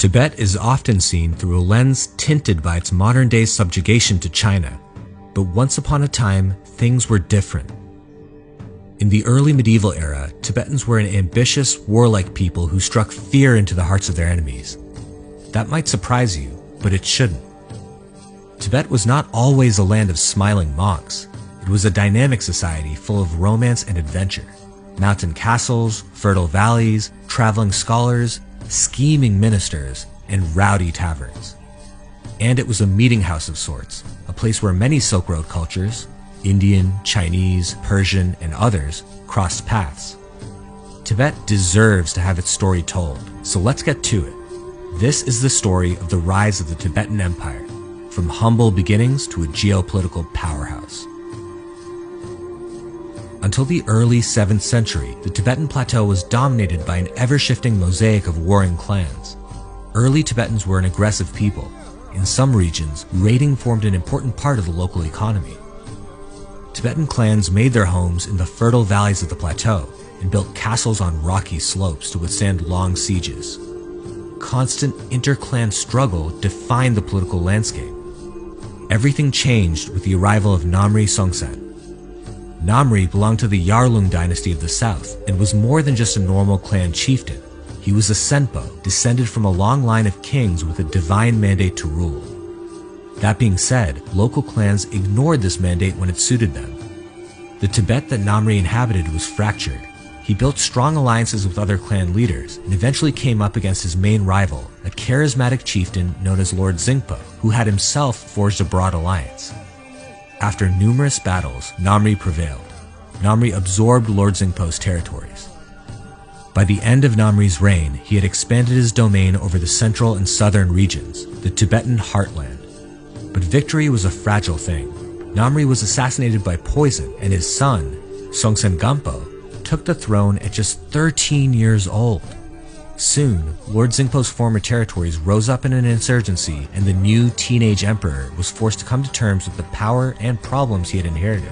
Tibet is often seen through a lens tinted by its modern-day subjugation to China, but once upon a time, things were different. In the early medieval era, Tibetans were an ambitious, warlike people who struck fear into the hearts of their enemies. That might surprise you, but it shouldn't. Tibet was not always a land of smiling monks. It was a dynamic society full of romance and adventure. Mountain castles, fertile valleys, traveling scholars, scheming ministers, and rowdy taverns. And it was a meeting house of sorts, a place where many Silk Road cultures, Indian, Chinese, Persian, and others, crossed paths. Tibet deserves to have its story told, so let's get to it. This is the story of the rise of the Tibetan Empire, from humble beginnings to a geopolitical powerhouse. Until the early 7th century, the Tibetan plateau was dominated by an ever-shifting mosaic of warring clans. Early Tibetans were an aggressive people. In some regions, raiding formed an important part of the local economy. Tibetan clans made their homes in the fertile valleys of the plateau and built castles on rocky slopes to withstand long sieges. Constant inter-clan struggle defined the political landscape. Everything changed with the arrival of Namri Songtsen. Namri belonged to the Yarlung dynasty of the south and was more than just a normal clan chieftain. He was a Senpo, descended from a long line of kings with a divine mandate to rule. That being said, local clans ignored this mandate when it suited them. The Tibet that Namri inhabited was fractured. He built strong alliances with other clan leaders and eventually came up against his main rival, a charismatic chieftain known as Lord Zingpo, who had himself forged a broad alliance. After numerous battles, Namri prevailed. Namri absorbed Lord Zingpo's territories. By the end of Namri's reign, he had expanded his domain over the central and southern regions, the Tibetan heartland. But victory was a fragile thing. Namri was assassinated by poison, and his son, Songtsen Gampo, took the throne at just 13 years old. Soon, Lord Zingpo's former territories rose up in an insurgency, and the new teenage emperor was forced to come to terms with the power and problems he had inherited.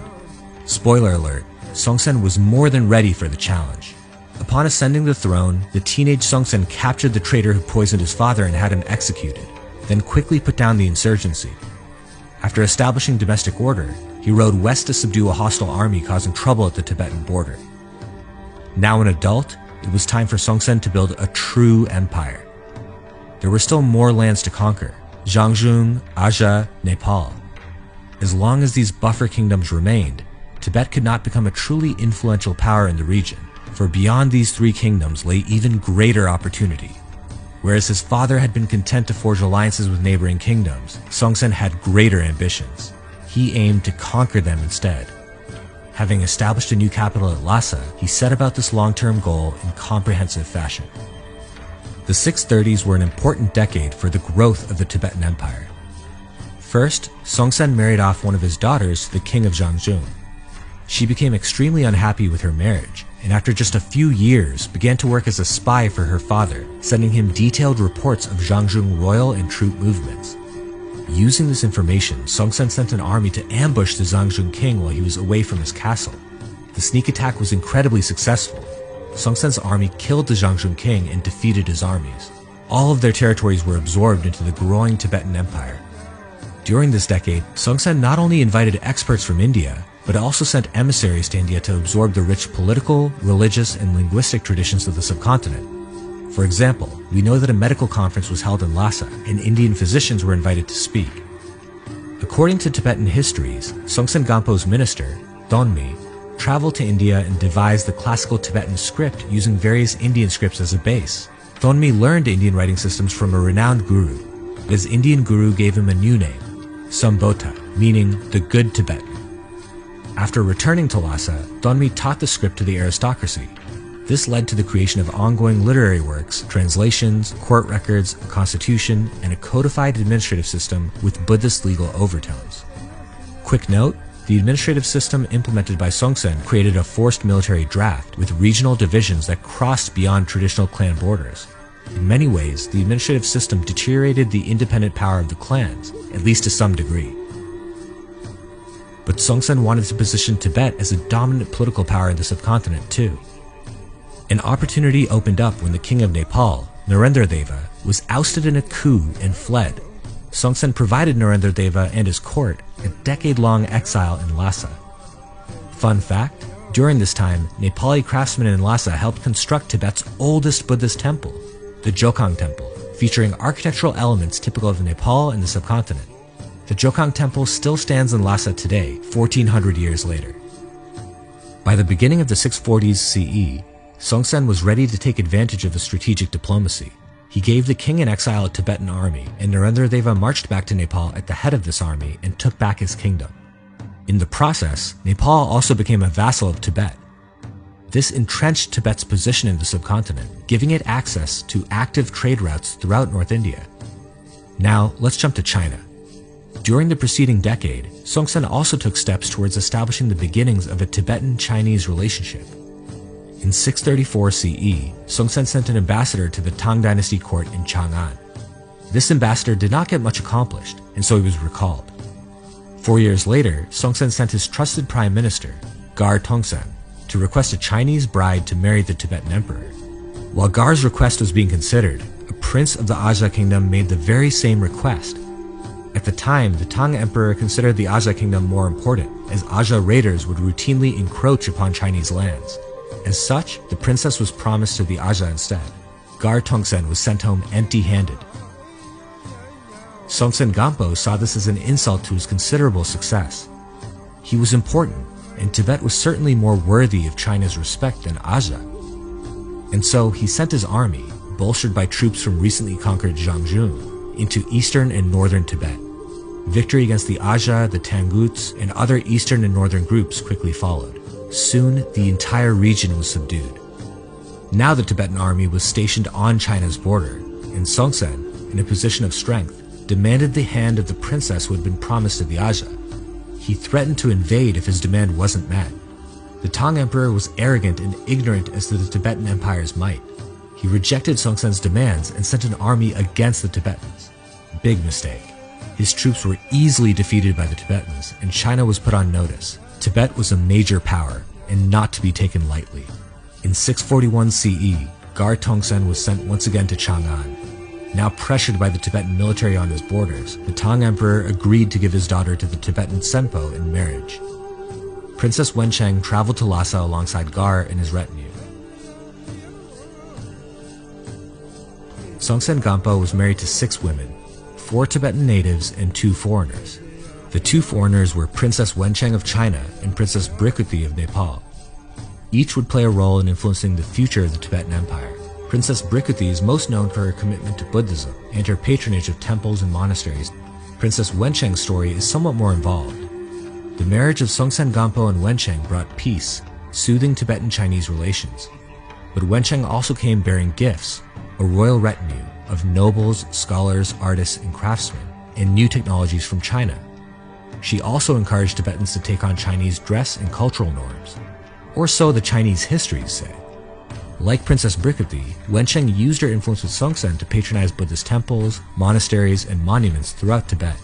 Spoiler alert, Songtsen was more than ready for the challenge. Upon ascending the throne, the teenage Songtsen captured the traitor who poisoned his father and had him executed, then quickly put down the insurgency. After establishing domestic order, he rode west to subdue a hostile army causing trouble at the Tibetan border. Now an adult, it was time for Songtsen to build a true empire. There were still more lands to conquer: Zhangzhung, Aja, Nepal. As long as these buffer kingdoms remained, Tibet could not become a truly influential power in the region, for beyond these three kingdoms lay even greater opportunity. Whereas his father had been content to forge alliances with neighboring kingdoms, Songtsen had greater ambitions. He aimed to conquer them instead. Having established a new capital at Lhasa, he set about this long-term goal in comprehensive fashion. The 630s were an important decade for the growth of the Tibetan Empire. First, Songtsen married off one of his daughters to the king of Zhangzhung. She became extremely unhappy with her marriage, and after just a few years began to work as a spy for her father, sending him detailed reports of Zhangzhung royal and troop movements. Using this information, Songtsen sent an army to ambush the Zhangzhung king while he was away from his castle. The sneak attack was incredibly successful. Songtsen's army killed the Zhangzhung king and defeated his armies. All of their territories were absorbed into the growing Tibetan Empire. During this decade, Songtsen not only invited experts from India, but also sent emissaries to India to absorb the rich political, religious, and linguistic traditions of the subcontinent. For example, we know that a medical conference was held in Lhasa, and Indian physicians were invited to speak. According to Tibetan histories, Songtsen Gampo's minister, Thonmi, traveled to India and devised the classical Tibetan script using various Indian scripts as a base. Thonmi learned Indian writing systems from a renowned guru. His Indian guru gave him a new name, Sambhota, meaning the good Tibetan. After returning to Lhasa, Thonmi taught the script to the aristocracy. This led to the creation of ongoing literary works, translations, court records, a constitution, and a codified administrative system with Buddhist legal overtones. Quick note, the administrative system implemented by Songtsen created a forced military draft with regional divisions that crossed beyond traditional clan borders. In many ways, the administrative system deteriorated the independent power of the clans, at least to some degree. But Songtsen wanted to position Tibet as a dominant political power in the subcontinent too. An opportunity opened up when the king of Nepal, Narendradeva, was ousted in a coup and fled. Songtsen provided Narendradeva and his court a decade-long exile in Lhasa. Fun fact, during this time, Nepali craftsmen in Lhasa helped construct Tibet's oldest Buddhist temple, the Jokang Temple, featuring architectural elements typical of Nepal and the subcontinent. The Jokang Temple still stands in Lhasa today, 1400 years later. By the beginning of the 640s CE, Songtsen was ready to take advantage of a strategic diplomacy. He gave the king in exile a Tibetan army, and Narendradeva marched back to Nepal at the head of this army and took back his kingdom. In the process, Nepal also became a vassal of Tibet. This entrenched Tibet's position in the subcontinent, giving it access to active trade routes throughout North India. Now, let's jump to China. During the preceding decade, Songtsen also took steps towards establishing the beginnings of a Tibetan-Chinese relationship. In 634 CE, Songtsen sent an ambassador to the Tang Dynasty court in Chang'an. This ambassador did not get much accomplished, and so he was recalled. 4 years later, Songtsen sent his trusted prime minister, Gar Tongsen, to request a Chinese bride to marry the Tibetan emperor. While Gar's request was being considered, a prince of the Aja kingdom made the very same request. At the time, the Tang emperor considered the Aja kingdom more important, as Aja raiders would routinely encroach upon Chinese lands. As such, the princess was promised to the Aja instead. Gar Tongsen was sent home empty-handed. Songtsen Gampo saw this as an insult to his considerable success. He was important, and Tibet was certainly more worthy of China's respect than Aja. And so he sent his army, bolstered by troops from recently conquered Jiangzhou, into eastern and northern Tibet. Victory against the Aja, the Tanguts, and other eastern and northern groups quickly followed. Soon, the entire region was subdued. Now the Tibetan army was stationed on China's border, and Songtsen, in a position of strength, demanded the hand of the princess who had been promised to the Aja. He threatened to invade if his demand wasn't met. The Tang emperor was arrogant and ignorant as to the Tibetan empire's might. He rejected Songtsen's demands and sent an army against the Tibetans. Big mistake. His troops were easily defeated by the Tibetans, and China was put on notice. Tibet was a major power, and not to be taken lightly. In 641 CE, Gar Tongsen was sent once again to Chang'an. Now pressured by the Tibetan military on his borders, the Tang emperor agreed to give his daughter to the Tibetan Senpo in marriage. Princess Wencheng traveled to Lhasa alongside Gar and his retinue. Songtsen Gampo was married to 6 women, 4 Tibetan natives and 2 foreigners. The 2 foreigners were Princess Wencheng of China and Princess Brikuti of Nepal. Each would play a role in influencing the future of the Tibetan Empire. Princess Brikuti is most known for her commitment to Buddhism and her patronage of temples and monasteries. Princess Wencheng's story is somewhat more involved. The marriage of Songtsen Gampo and Wencheng brought peace, soothing Tibetan-Chinese relations. But Wencheng also came bearing gifts, a royal retinue of nobles, scholars, artists, and craftsmen, and new technologies from China. She also encouraged Tibetans to take on Chinese dress and cultural norms, or so the Chinese histories say. Like Princess Brikuti, Wencheng used her influence with Songtsen to patronize Buddhist temples, monasteries, and monuments throughout Tibet.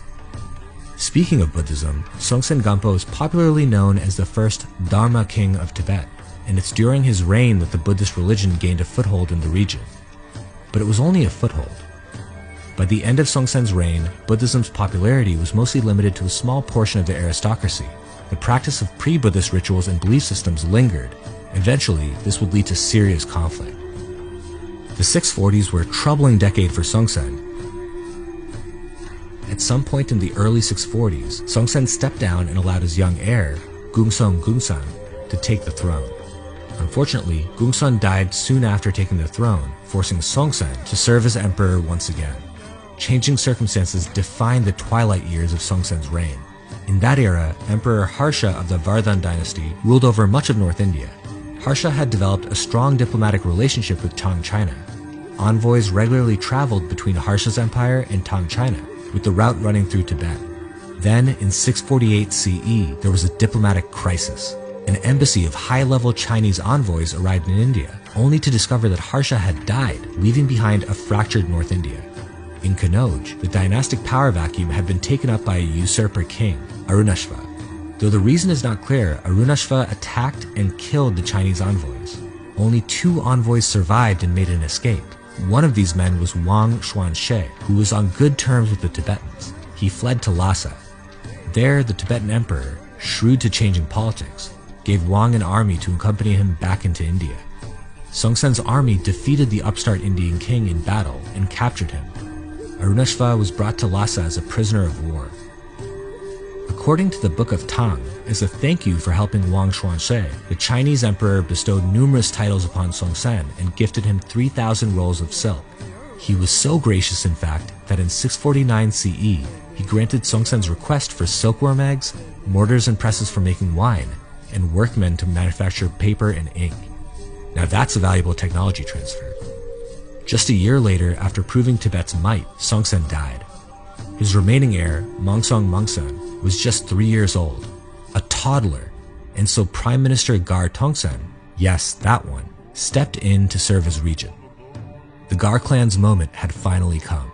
Speaking of Buddhism, Songtsen Gampo is popularly known as the first Dharma king of Tibet, and it's during his reign that the Buddhist religion gained a foothold in the region. But it was only a foothold. By the end of Songtsen's reign, Buddhism's popularity was mostly limited to a small portion of the aristocracy. The practice of pre-Buddhist rituals and belief systems lingered. Eventually, this would lead to serious conflict. The 640s were a troubling decade for Songtsen. At some point in the early 640s, Songtsen stepped down and allowed his young heir, Gungsun Gungsan, to take the throne. Unfortunately, Gungsun died soon after taking the throne, forcing Songtsen to serve as emperor once again. Changing circumstances defined the twilight years of Songtsen's reign. In that era, Emperor Harsha of the Vardhan dynasty ruled over much of North India. Harsha had developed a strong diplomatic relationship with Tang China. Envoys regularly traveled between Harsha's empire and Tang China, with the route running through Tibet. Then, in 648 CE, there was a diplomatic crisis. An embassy of high-level Chinese envoys arrived in India, only to discover that Harsha had died, leaving behind a fractured North India. In Kanauj, the dynastic power vacuum had been taken up by a usurper king, Arunashva. Though the reason is not clear, Arunashva attacked and killed the Chinese envoys. Only 2 envoys survived and made an escape. One of these men was Wang Xuanxue, who was on good terms with the Tibetans. He fled to Lhasa. There, the Tibetan emperor, shrewd to changing politics, gave Wang an army to accompany him back into India. Songtsen's army defeated the upstart Indian king in battle and captured him. Arunashva was brought to Lhasa as a prisoner of war. According to the Book of Tang, as a thank you for helping Wang Xuanxue, the Chinese emperor bestowed numerous titles upon Songtsen and gifted him 3,000 rolls of silk. He was so gracious, in fact, that in 649 CE, he granted Songtsen's request for silkworm eggs, mortars and presses for making wine, and workmen to manufacture paper and ink. Now that's a valuable technology transfer. Just a year later, after proving Tibet's might, Songtsen died. His remaining heir, Mongsong Mongson, was just 3 years old, a toddler, and so Prime Minister Gar Tongtsen, yes, that one, stepped in to serve as regent. The Gar clan's moment had finally come.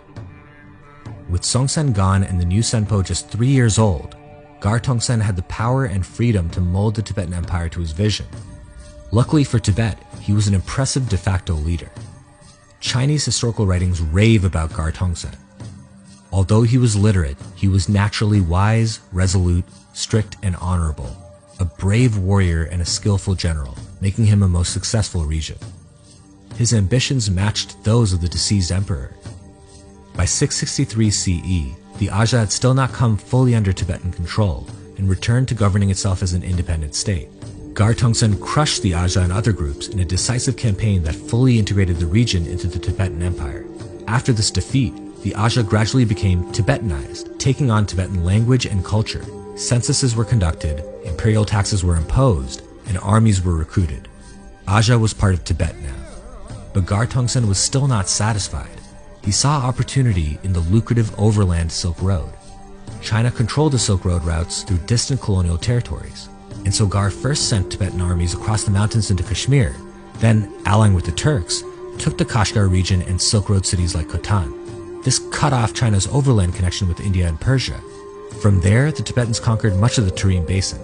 With Songtsen gone and the new Senpo just 3 years old, Gar Tongtsen had the power and freedom to mold the Tibetan Empire to his vision. Luckily for Tibet, he was an impressive de facto leader. Chinese historical writings rave about Gar Tongtsen. Although he was literate, he was naturally wise, resolute, strict, and honorable, a brave warrior and a skillful general, making him a most successful regent. His ambitions matched those of the deceased emperor. By 663 CE, the Aja had still not come fully under Tibetan control and returned to governing itself as an independent state. Gar Tongtsen crushed the Aja and other groups in a decisive campaign that fully integrated the region into the Tibetan Empire. After this defeat, the Aja gradually became Tibetanized, taking on Tibetan language and culture. Censuses were conducted, imperial taxes were imposed, and armies were recruited. Aja was part of Tibet now. But Gar Tongtsen was still not satisfied. He saw opportunity in the lucrative overland Silk Road. China controlled the Silk Road routes through distant colonial territories, and so Gar first sent Tibetan armies across the mountains into Kashmir, then, allying with the Turks, took the Kashgar region and Silk Road cities like Khotan. This cut off China's overland connection with India and Persia. From there, the Tibetans conquered much of the Tarim Basin.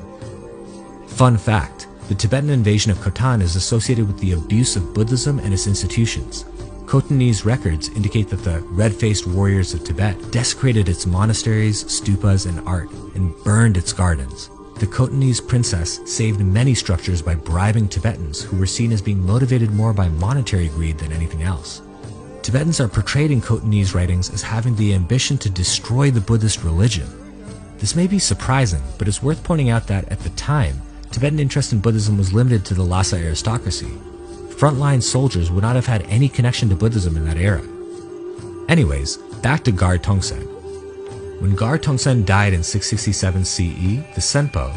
Fun fact, the Tibetan invasion of Khotan is associated with the abuse of Buddhism and its institutions. Khotanese records indicate that the red-faced warriors of Tibet desecrated its monasteries, stupas, and art, and burned its gardens. The Khotanese princess saved many structures by bribing Tibetans who were seen as being motivated more by monetary greed than anything else. Tibetans are portrayed in Khotanese writings as having the ambition to destroy the Buddhist religion. This may be surprising, but it's worth pointing out that at the time, Tibetan interest in Buddhism was limited to the Lhasa aristocracy. Frontline soldiers would not have had any connection to Buddhism in that era. Anyways, back to Gar Tongtsen. When Gar Tongtsen died in 667 CE, the Senpo,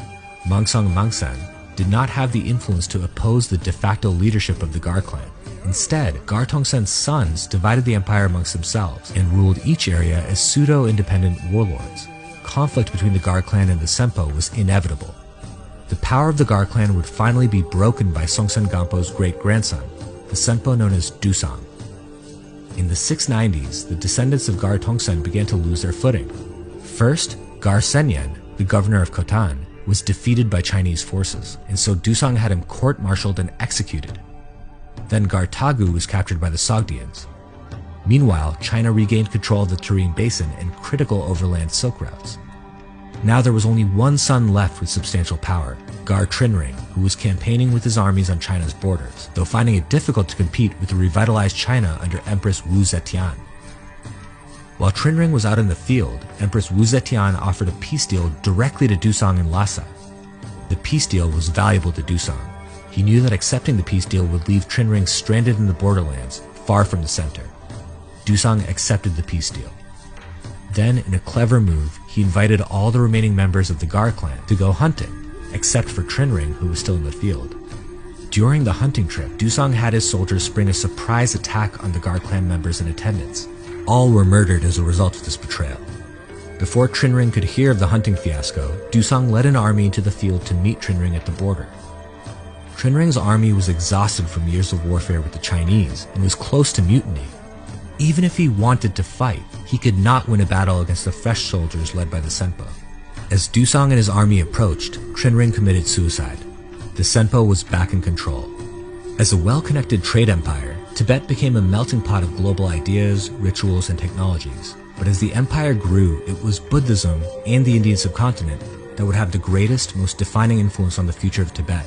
Mongsong Mongsan, did not have the influence to oppose the de facto leadership of the Gar clan. Instead, Gar Tongtsen's sons divided the empire amongst themselves and ruled each area as pseudo-independent warlords. Conflict between the Gar clan and the Senpo was inevitable. The power of the Gar clan would finally be broken by Songtsen Gampo's great-grandson, the Senpo known as Dusang. In the 690s, the descendants of Gar Tongtsen began to lose their footing. First, Gar Senyen, the governor of Khotan, was defeated by Chinese forces, and so Dusang had him court-martialed and executed. Then Gar Tagu was captured by the Sogdians. Meanwhile, China regained control of the Tarim Basin and critical overland silk routes. Now there was only one son left with substantial power, Gar Trinring, who was campaigning with his armies on China's borders, though finding it difficult to compete with the revitalized China under Empress Wu Zetian. While Trinring was out in the field, Empress Wu Zetian offered a peace deal directly to Dusang in Lhasa. The peace deal was valuable to Dusang. He knew that accepting the peace deal would leave Trinring stranded in the borderlands, far from the center. Dusang accepted the peace deal. Then, in a clever move, he invited all the remaining members of the Gar clan to go hunting, except for Trinring, who was still in the field. During the hunting trip, Dusang had his soldiers spring a surprise attack on the Gar clan members in attendance. All were murdered as a result of this betrayal. Before Trinring could hear of the hunting fiasco, Dusang led an army into the field to meet Trinring at the border. Trinring's army was exhausted from years of warfare with the Chinese and was close to mutiny. Even if he wanted to fight, he could not win a battle against the fresh soldiers led by the Senpo. As Dusang and his army approached, Trinring committed suicide. The Senpo was back in control. As a well-connected trade empire, Tibet became a melting pot of global ideas, rituals, and technologies. But as the empire grew, it was Buddhism and the Indian subcontinent that would have the greatest, most defining influence on the future of Tibet.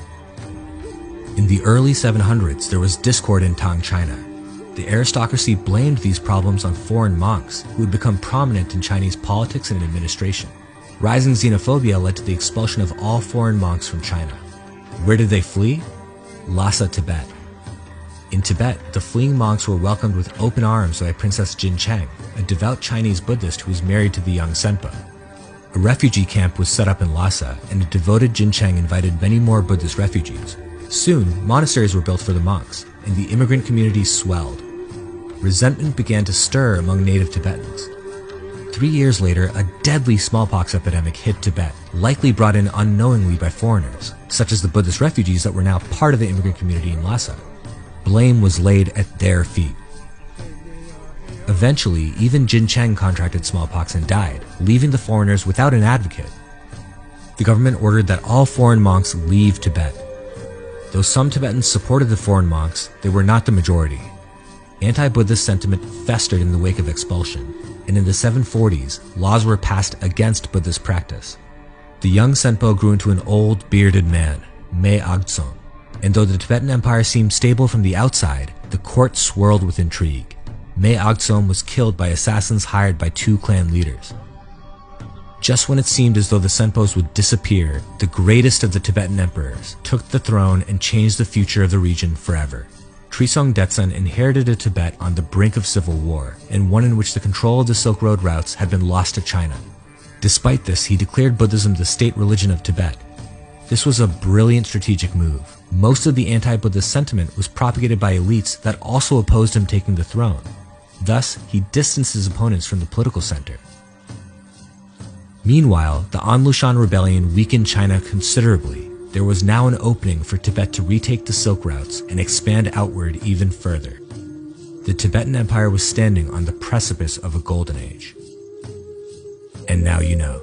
In the early 700s, there was discord in Tang China. The aristocracy blamed these problems on foreign monks who had become prominent in Chinese politics and administration. Rising xenophobia led to the expulsion of all foreign monks from China. Where did they flee? Lhasa, Tibet. In Tibet, the fleeing monks were welcomed with open arms by Princess Jin Cheng, a devout Chinese Buddhist who was married to the young Senpo. A refugee camp was set up in Lhasa, and a devoted Jin Cheng invited many more Buddhist refugees. Soon, monasteries were built for the monks, and the immigrant community swelled. Resentment began to stir among native Tibetans. 3 years later, a deadly smallpox epidemic hit Tibet, likely brought in unknowingly by foreigners, such as the Buddhist refugees that were now part of the immigrant community in Lhasa. Blame was laid at their feet. Eventually, even Jin Cheng contracted smallpox and died, leaving the foreigners without an advocate. The government ordered that all foreign monks leave Tibet. Though some Tibetans supported the foreign monks, they were not the majority. Anti-Buddhist sentiment festered in the wake of expulsion, and in the 740s, laws were passed against Buddhist practice. The young Senpo grew into an old, bearded man, Me Agtson. And though the Tibetan Empire seemed stable from the outside, the court swirled with intrigue. Me Agtson was killed by assassins hired by 2 clan leaders. Just when it seemed as though the Senpos would disappear, the greatest of the Tibetan emperors took the throne and changed the future of the region forever. Trisong Detsen inherited a Tibet on the brink of civil war, and one in which the control of the Silk Road routes had been lost to China. Despite this, he declared Buddhism the state religion of Tibet. This was a brilliant strategic move. Most of the anti-Buddhist sentiment was propagated by elites that also opposed him taking the throne. Thus, he distanced his opponents from the political center. Meanwhile, the Anlushan rebellion weakened China considerably. There was now an opening for Tibet to retake the Silk routes and expand outward even further. The Tibetan Empire was standing on the precipice of a golden age. And now you know.